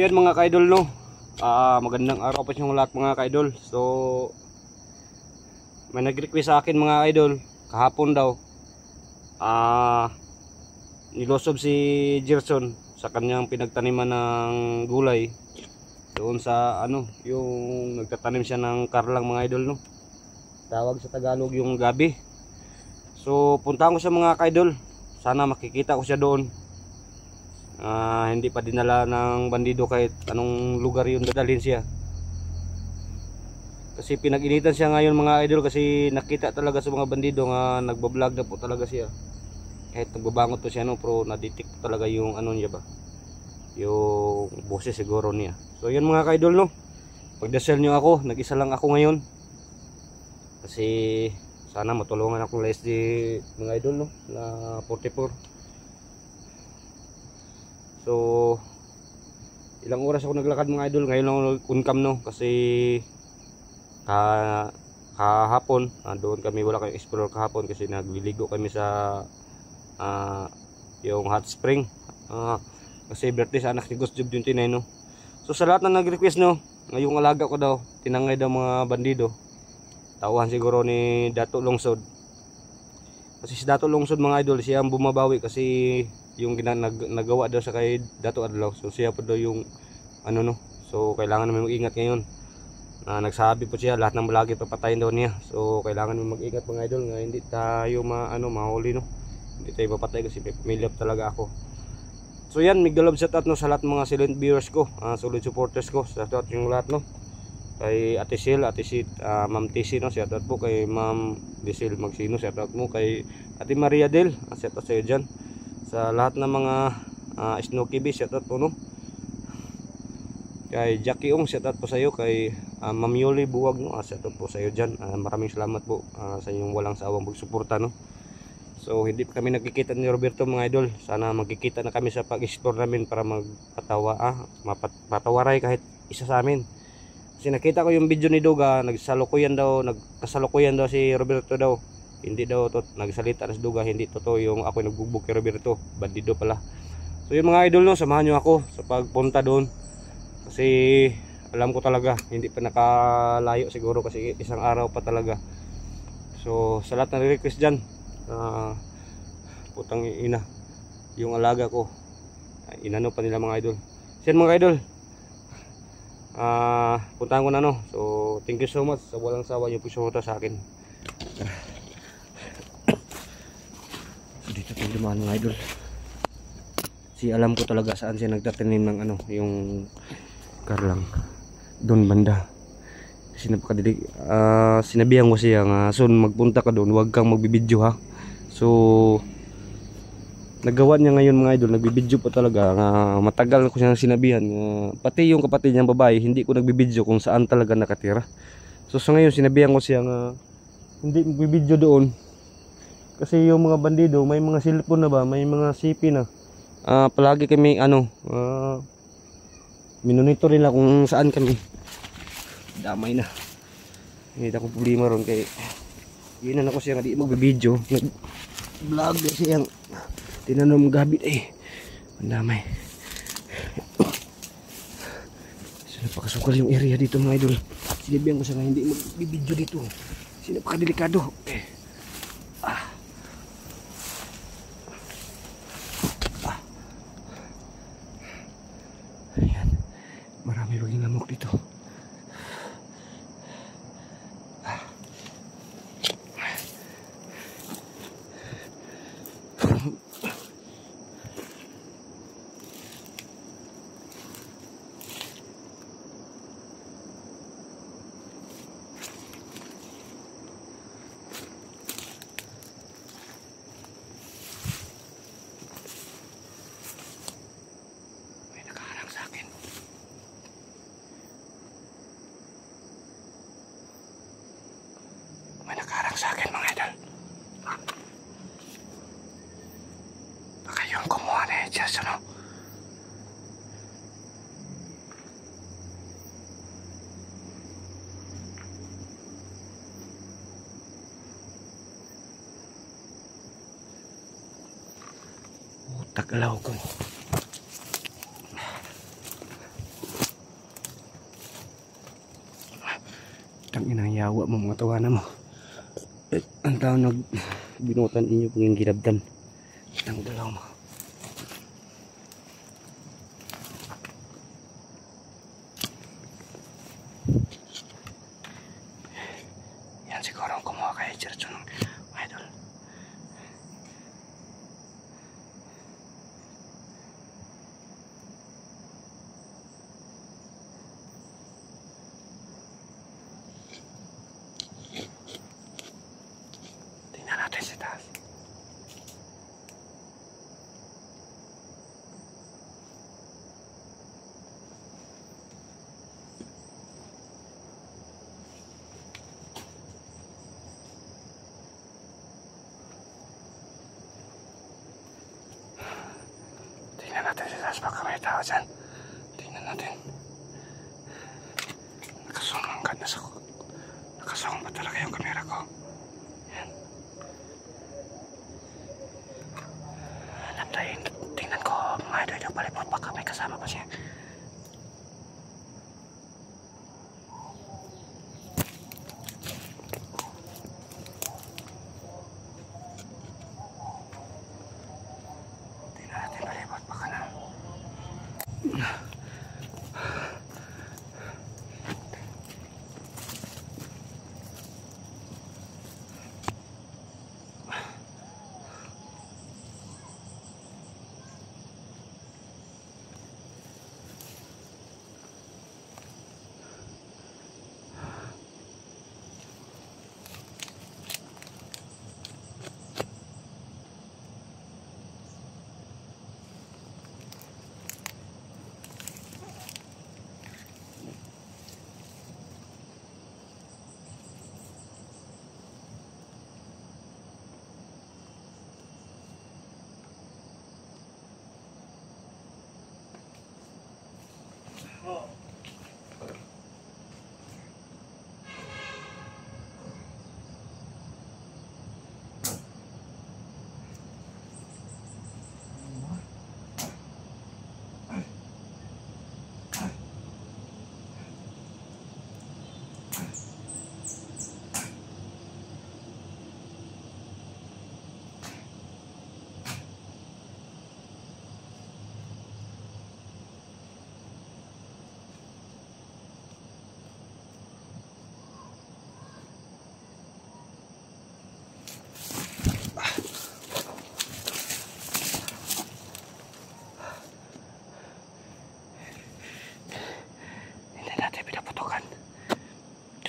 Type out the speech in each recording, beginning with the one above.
yan mga ka-idol, no. Magandang araw po sa inyo lahat mga ka-idol. So may nag-request sa akin mga idol kahapon daw. Nilosob si Gerson sa kanyang pinagtaniman ng gulay doon sa yung nagtatanim siya ng karlang mga idol, no. Tawag sa Tagalog yung gabi. So puntahan ko siya mga ka-idol. Sana makikita ko siya doon. Hindi pa dinala ng bandido kahit anong lugar yun dadalhin siya. Kasi pinag-initan siya ngayon mga idol, kasi nakita talaga sa mga bandido nga nagbablog na po talaga siya. Kahit nagbabangot po siya, no, pero na-detect talaga yung niya ba, yung boses siguro niya. So yan mga ka-idol, no, pagdasal nyo ako, nag-isa lang ako ngayon. Kasi sana matulungan akong LSD mga idol, no, na 44. So ilang oras ako naglakad mga idol. Ngayon lang uncam, no, kasi kahapon doon kami, wala kayong explore kahapon kasi nagliligo kami sa yung hot spring, kasi birthday sa anak ni Ghost Job 29, no. So sa lahat na nag-request, no, ngayong alaga ko daw tinangay daw mga bandido, tauhan siguro ni Dato Lungsod. Kasi si Dato Lungsod mga idol, siya ang bumabawi kasi yung nagawa daw sa kay Dato Adlaw. So siya po daw yung no. So kailangan namin mag-ingat ngayon. Nagsabi po siya lahat ng vlogger papatayin daw niya. So kailangan namin mag-ingat mga idol nga hindi tayo mahuli, no. Hindi tayo papatay kasi may pamilya talaga ako. So yan, migdalob shout out, no, sa lahat ng mga silent viewers ko, solid supporters ko. Shout out yung lahat, no. Kay Ate Sil, Ate Sit, Ma'am Tisi, no, shout out po kay Ma'am Disil Magsino, shout out mo kay Ate Maria Del, shout out sa iyo dyan. Sa lahat ng mga Snooki B, shout out po, no. Kay Jackie Ong, shout out po sa iyo. Kay Ma'am Yoli Buwag, no, shout out po sa iyo dyan. Maraming salamat po sa inyong walang sawang pagsuporta, no. So hindi pa kami nagkikita ni Roberto mga idol. Sana magkikita na kami sa pag-explore namin para mapatawaray kahit isa sa amin. Kasi nakita ko yung video ni Duga, nagkasalukuyan daw si Roberto daw. Hindi daw nagsalita na si Duga, hindi totoo yung ako nagbugbog kay Roberto, bandido pala. So yung mga idol, no, samahan nyo ako sa pagpunta doon. Kasi alam ko talaga hindi pa nakalayo siguro kasi isang araw pa talaga. So sa lahat ng request dyan, putang ina, yung alaga ko inano pa nila mga idol. Siyan mga idol, puntahan ko na, no. So thank you so much sa walang sawa yung pagsuporta sa akin. So dito tayo dumaan mga idol. Si alam ko talaga saan siya nagtatanim ng yung karlang doon banda. Kasi sinabihan ko siya nga soon magpunta ka doon, huwag kang magbibideo, ha. So nagawa niya ngayon mga idol, nagbibideo pa talaga. Matagal ko siyang sinabihan, pati yung kapatid niyang babae hindi ko nagbibideo kung saan talaga nakatira. So sa ngayon sinabihan ko siya nga hindi magbibideo doon kasi yung mga bandido may mga cellphone na ba, may mga CP na. Palagi kami minonitor nila kung saan kami. Damay na, hindi akong problema ron kay yun ako siya nga di magbibideo, nag-vlog kasi yung tinanom gabi damay. So napakasukal yung area dito mga idol. Sinabihan ko siya nga hindi magbibideo dito, napakadelikado. Ayan, marami baging lamok dito. May nakaharang sa akin mga idol. Baka yung kumuha na yung Diyos, ano? Tagalaw ko. Tangina ang yawa mo mga tawanan mo. Ang tao binutan inyo pag yung ginabdan. Itang dalaw mo. Yan siguro ang kumuha kay Church ng idol. Tingnan natin si taas. Tingnan natin si taas, baka may tao dyan. Tingnan natin. Nakasumangkat na sa ko. Nakasumang pa talaga yung kamera ko. Yan. Hanap tayo. Tingnan ko mga idol palipot, baka may kasama pa siya. Tingnan natin palipot, baka na.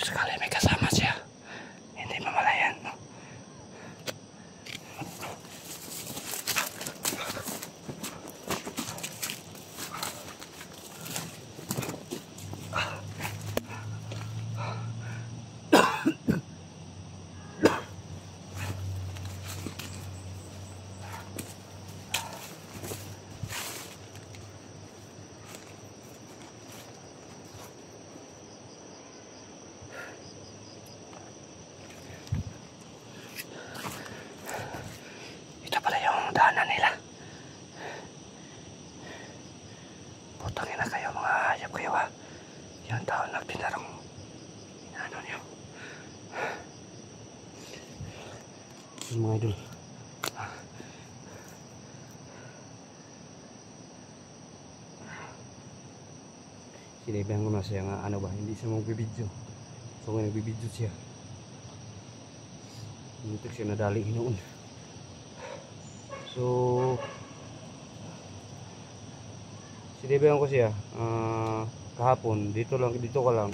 Sekali may kasama siya, hindi mamalayan. Daanan nila. Putangin na kayo mga hayop kayo ha. Yung tao na pinarong inaano nyo. Yung mga idol. Sinabihan ko na siya nga ano ba, hindi siya magbibidyo. So ngayon nagbibidyo siya. Muntik siya nadali hinoon. So sinabihan ko siya kahapon dito ka lang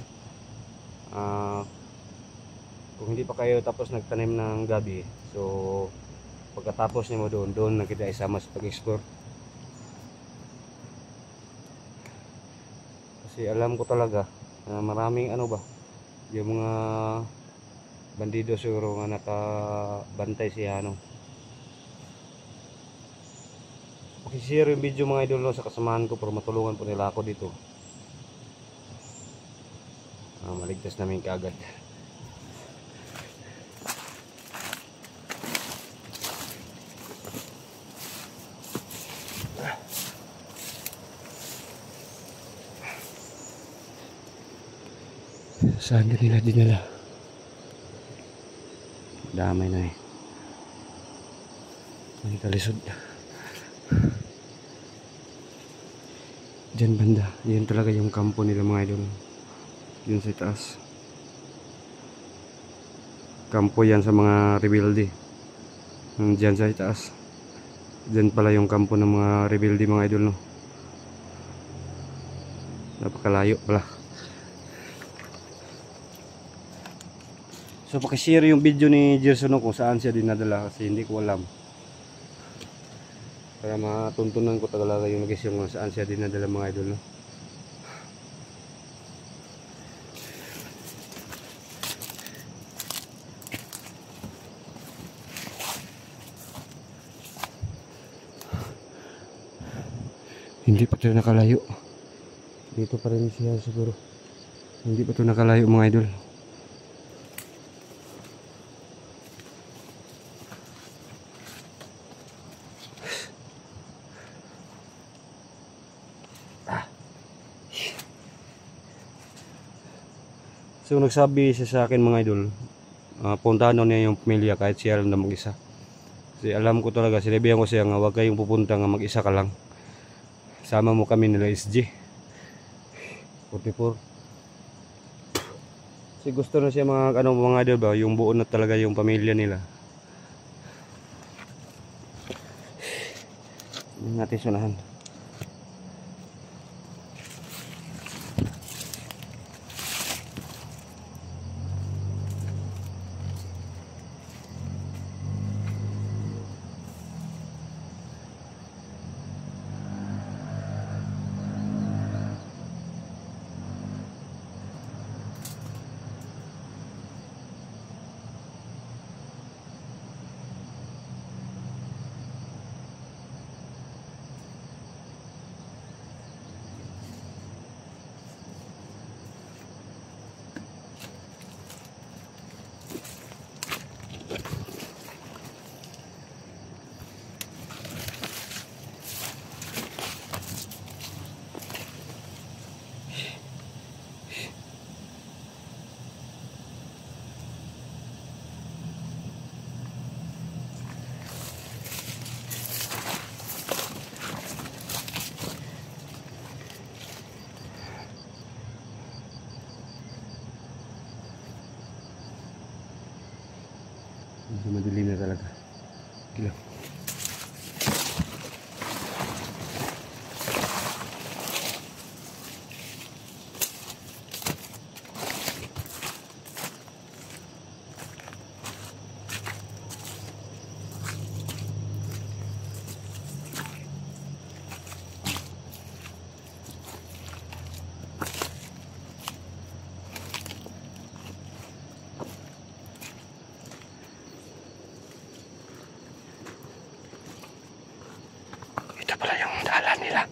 kung hindi pa kayo tapos nagtanim ng gabi, so pagkatapos niyo mo doon na kita isama sa pag-explore, kasi alam ko talaga na maraming ano ba yung mga bandido siguro nga nakabantay siya ano. Pakishare yung video mga idol sa kasamahan ko para matulungan po nila ako dito. Maligtas namin kaagad. Saan ka nila dinala? Damay na eh. May kalisod. Diyan banda. Yan talaga yung kampo nila mga idol. Yun sa taas. Kampo yan sa mga rebelde. Diyan sa taas. Diyan pala yung kampo ng mga rebelde mga idol, no. Napakalayo pala. So pakishare yung video ni Gerson kung saan siya dinadala kasi hindi ko alam. Kaya matuntunan ko talaga yung nag-share kung saan siya dinadala mga idol, no. Hindi pa ito nakalayo. Dito pa rin siya siguro. Hindi pa ito nakalayo mga idol. So nagsabi siya sa akin mga idol, puntahan niya yung pamilya kahit siya lang na mag-isa. Kasi alam ko talaga, sinabihan ko siya nga huwag kayong pupunta nga mag-isa ka lang. Sama mo kami nila SG 44. Kasi gusto na siya mga idol ba, yung buo na talaga yung pamilya nila. Hindi natin sunahan. Medyo madilim na talaga. Gila. Ito pala yung daanan nila.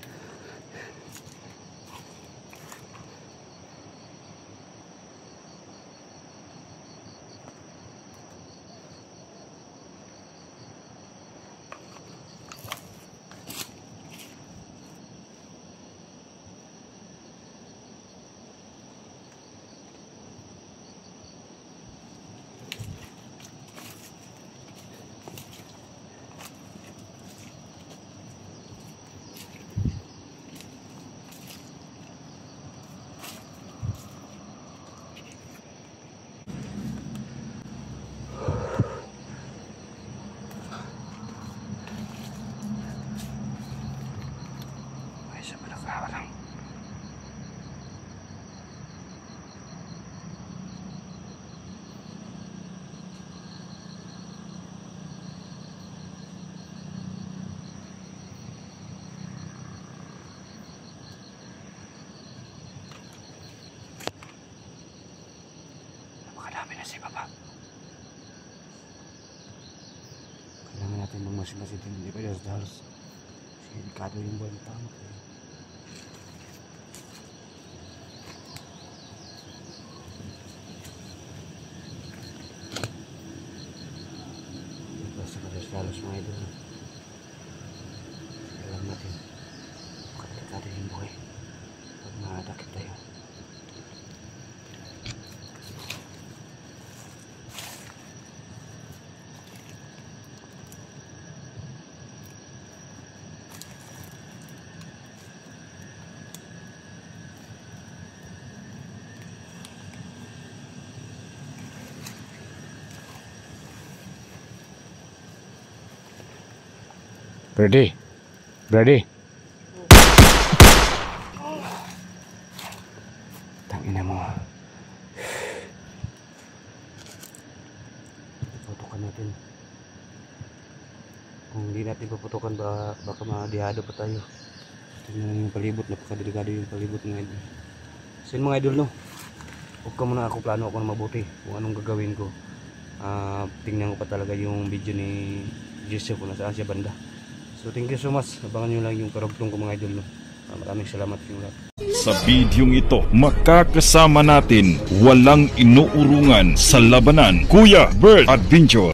Napakadami na si Papa. Kailangan natin magmasin-masin din. Hindi pa yung halos. Delikado yung buwan tama. Basta halos mga idol. Alam natin. Delikado yung buhay. Pag madakit tayo. Ready? Ready? Tangina mo. Putukan natin. Kung hindi natin paputukan, baka madihado pa tayo. Tingnan yung palibot, napakadelikado yung palibot mga idol. So yun mga idol, no? Huwag ka muna ako, plano ako na mabuti kung anong gagawin ko. Tingnan ko pa talaga yung video ni Jesse kung nasaan siya banda. So thank you so much. Abangan nyo lang yung karugtong ko mga idol, no? Maraming salamat yung lahat. Sa bidyong ito, makakasama natin walang inuurungan sa labanan, Kuya Bird Adventure.